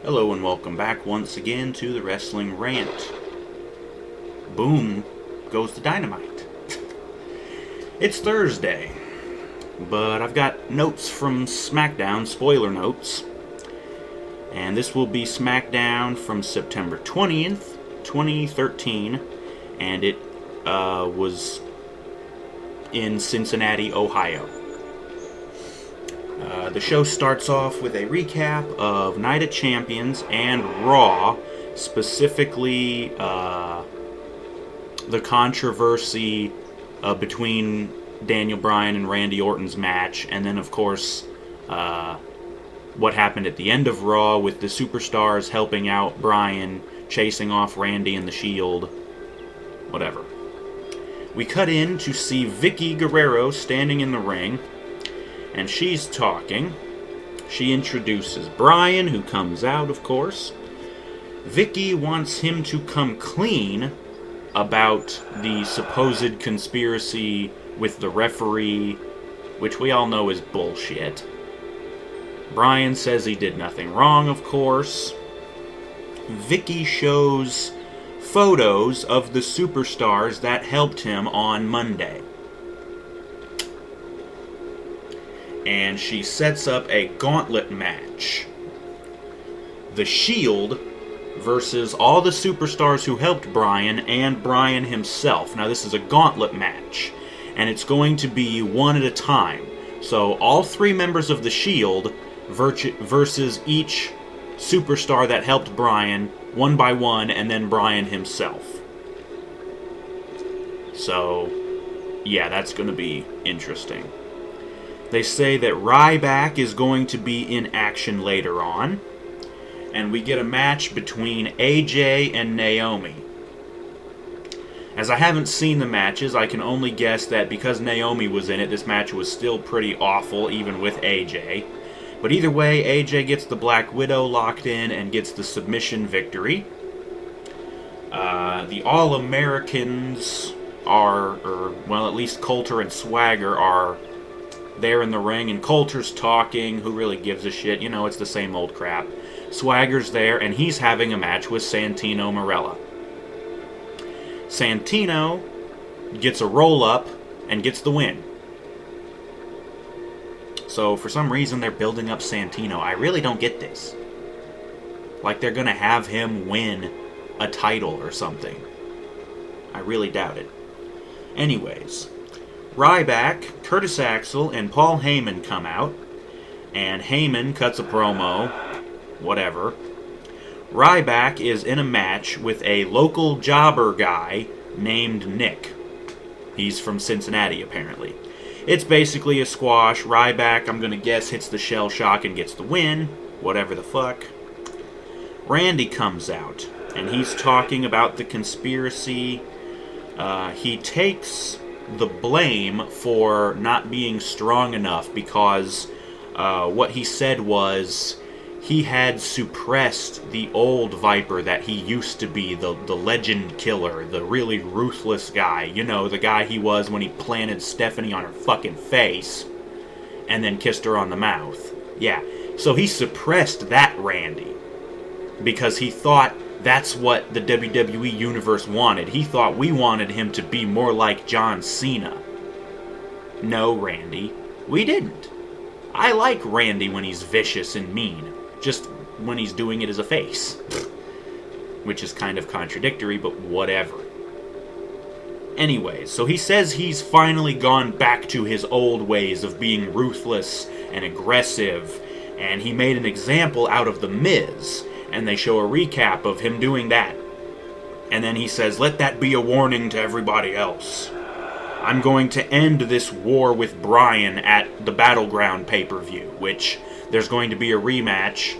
Hello and welcome back once again to the Wrestling Rant. Boom goes the dynamite. It's Thursday, but I've got notes from SmackDown, spoiler notes. And this will be SmackDown from September 20th, 2013, and it was in Cincinnati, Ohio. The show starts off with a recap of Night of Champions and Raw, specifically the controversy between Daniel Bryan and Randy Orton's match, and then, of course, what happened at the end of Raw with the superstars helping out Bryan, chasing off Randy and the Shield, whatever. We cut in to see Vicky Guerrero standing in the ring, and she's talking. She introduces Bryan, who comes out, of course. Vicky wants him to come clean about the supposed conspiracy with the referee, which we all know is bullshit. Bryan says he did nothing wrong, of course. Vicky shows photos of the superstars that helped him on Monday. And she sets up a gauntlet match. The Shield versus all the superstars who helped Bryan and Bryan himself. Now this is a gauntlet match, and it's going to be one at a time. So all three members of the Shield versus each superstar that helped Bryan, one by one, and then Bryan himself. So, yeah, that's going to be interesting. They say that Ryback is going to be in action later on. And we get a match between AJ and Naomi. As I haven't seen the matches, I can only guess that because Naomi was in it, this match was still pretty awful, even with AJ. But either way, AJ gets the Black Widow locked in and gets the submission victory. The All-Americans are, well, at least Coulter and Swagger are there in the ring, and Coulter's talking. Who really gives a shit? You know, it's the same old crap. Swagger's there, and he's having a match with Santino Marella. Santino gets a roll-up and gets the win. So, for some reason, they're building up Santino. I really don't get this. Like they're gonna have him win a title or something. I really doubt it. Anyways, Ryback, Curtis Axel, and Paul Heyman come out, and Heyman cuts a promo, whatever. Ryback is in a match with a local jobber guy named Nick. He's from Cincinnati, apparently. It's basically a squash. Ryback, I'm gonna guess, hits the shell shock and gets the win, whatever the fuck. Randy comes out, and he's talking about the conspiracy. He takes the blame for not being strong enough because what he said was he had suppressed the old Viper that he used to be, the legend killer, the really ruthless guy. You know, the guy he was when he planted Stephanie on her fucking face and then kissed her on the mouth. Yeah, so he suppressed that Randy because he thought that's what the WWE Universe wanted. He thought we wanted him to be more like John Cena. No, Randy, we didn't. I like Randy when he's vicious and mean. Just when he's doing it as a face. Which is kind of contradictory, but whatever. Anyways, so he says he's finally gone back to his old ways of being ruthless and aggressive, and he made an example out of The Miz, and they show a recap of him doing that. And then he says, let that be a warning to everybody else. I'm going to end this war with Bryan at the Battleground pay-per-view, which there's going to be a rematch.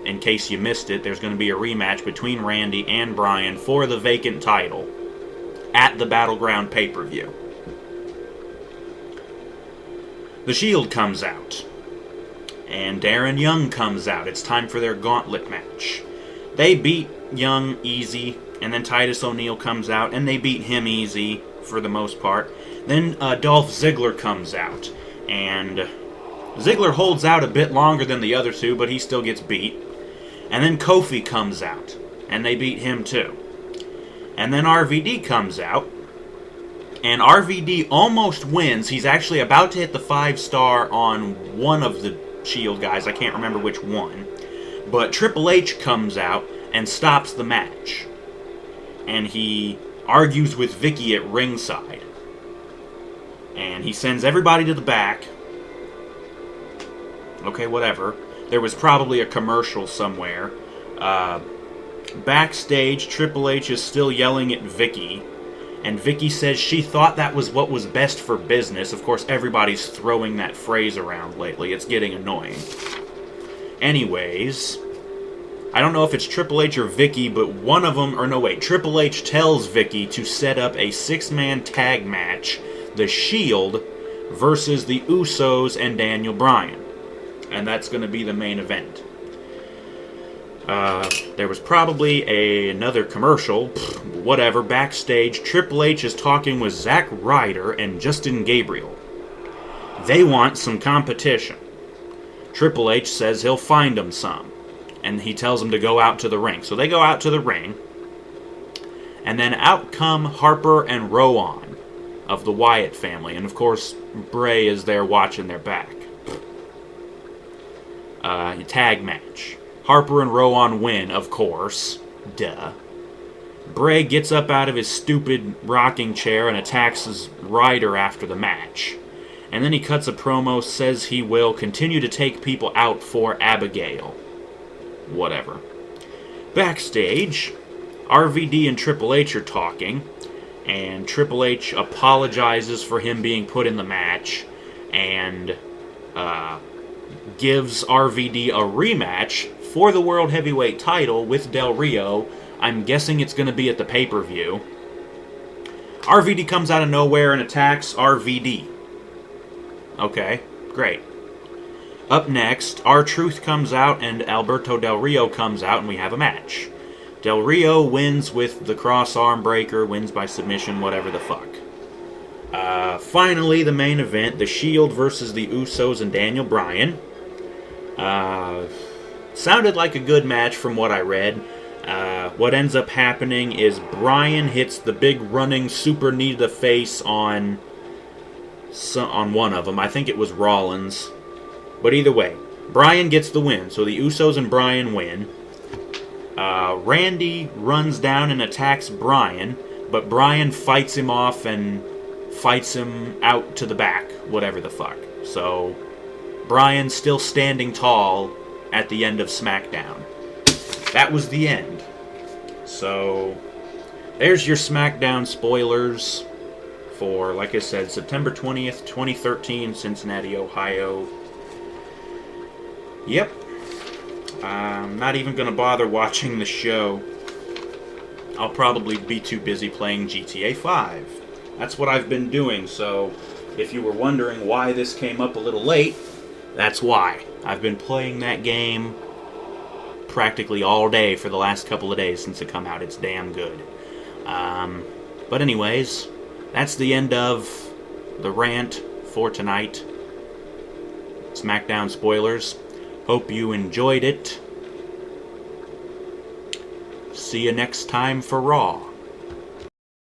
In case you missed it, there's going to be a rematch between Randy and Bryan for the vacant title at the Battleground pay-per-view. The Shield comes out, and Darren Young comes out. It's time for their gauntlet match. They beat Young easy, and then Titus O'Neil comes out, and they beat him easy for the most part. Then Dolph Ziggler comes out, and Ziggler holds out a bit longer than the other two, but he still gets beat. And then Kofi comes out, and they beat him too. And then RVD comes out, and RVD almost wins. He's actually about to hit the 5-star on one of the Shield guys. I can't remember which one. But Triple H comes out and stops the match. And he argues with Vicky at ringside. And he sends everybody to the back. Okay, whatever. There was probably a commercial somewhere. Backstage, Triple H is still yelling at Vicky. And Vicky says she thought that was what was best for business. Of course, everybody's throwing that phrase around lately. It's getting annoying. Anyways, I don't know if it's Triple H or Vicky, but one of them... Or no, wait. Triple H tells Vicky to set up a 6-man tag match. The Shield versus the Usos and Daniel Bryan. And that's going to be the main event. There was probably another commercial. Whatever. Backstage, Triple H is talking with Zack Ryder and Justin Gabriel. They want some competition. Triple H says he'll find them some. And he tells them to go out to the ring. So they go out to the ring. And then out come Harper and Rowan of the Wyatt family. And of course, Bray is there watching their back. Tag match. Harper and Rowan win, of course. Duh. Bray gets up out of his stupid rocking chair and attacks his Ryder after the match. And then he cuts a promo, says he will continue to take people out for Abigail. Whatever. Backstage, RVD and Triple H are talking, and Triple H apologizes for him being put in the match, and gives RVD a rematch for the World Heavyweight title with Del Rio. I'm guessing it's going to be at the pay-per-view. RVD comes out of nowhere and attacks RVD. Okay, great. Up next, R-Truth comes out and Alberto Del Rio comes out and we have a match. Del Rio wins with the cross arm breaker, wins by submission, whatever the fuck. Finally, the main event, the Shield versus the Usos and Daniel Bryan. Sounded like a good match from what I read. What ends up happening is Bryan hits the big running super knee to the face on one of them. I think it was Rollins. But either way, Bryan gets the win. So the Usos and Bryan win. Randy runs down and attacks Bryan, but Bryan fights him off and fights him out to the back, whatever the fuck. So Bryan's still standing tall at the end of SmackDown. That was the end. So there's your SmackDown spoilers for, like I said, September 20th, 2013, Cincinnati, Ohio. Yep. I'm not even going to bother watching the show. I'll probably be too busy playing GTA 5. That's what I've been doing, so if you were wondering why this came up a little late, that's why. I've been playing that game practically all day for the last couple of days since it come out. It's damn good. But anyways, that's the end of the rant for tonight. SmackDown spoilers. Hope you enjoyed it. See you next time for Raw.